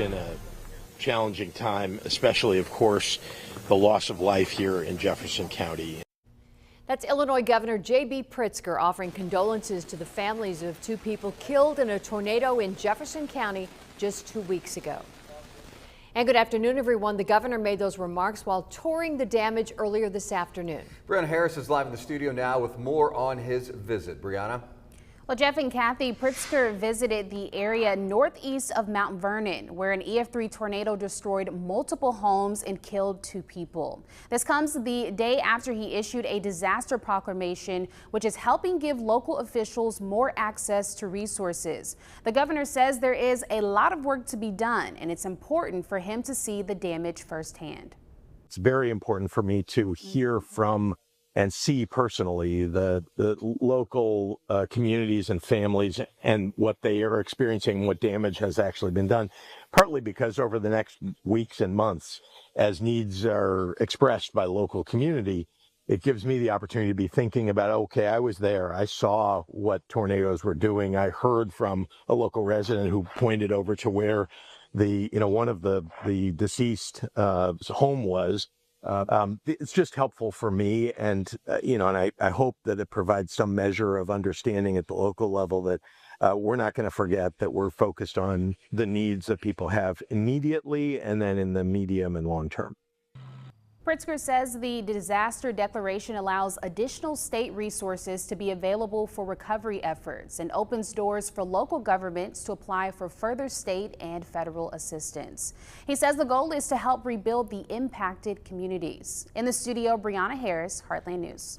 been a challenging time, especially, of course, the loss of life here in Jefferson County. That's Illinois Governor J.B. Pritzker offering condolences to the families of two people killed in a tornado in Jefferson County just 2 weeks ago. And good afternoon, everyone. The governor made those remarks while touring the damage earlier this afternoon. Brianna Harris is live in the studio now with more on his visit. Brianna? Well, Jeff and Kathy, Pritzker visited the area northeast of Mount Vernon, where an EF3 tornado destroyed multiple homes and killed 2 people. This comes the day after he issued a disaster proclamation, which is helping give local officials more access to resources. The governor says there is a lot of work to be done, and it's important for him to see the damage firsthand. It's very important for me to hear from and see personally the local communities and families and what they are experiencing, what damage has actually been done, partly because over the next weeks and months, as needs are expressed by local community, it gives me the opportunity to be thinking about, okay, I was there, I saw what tornadoes were doing, I heard from a local resident who pointed over to where one of the deceased home was. It's just helpful for me, and I hope that it provides some measure of understanding at the local level that we're not going to forget that we're focused on the needs that people have immediately and then in the medium and long term. Pritzker says the disaster declaration allows additional state resources to be available for recovery efforts and opens doors for local governments to apply for further state and federal assistance. He says the goal is to help rebuild the impacted communities. In the studio, Brianna Harris, Heartland News.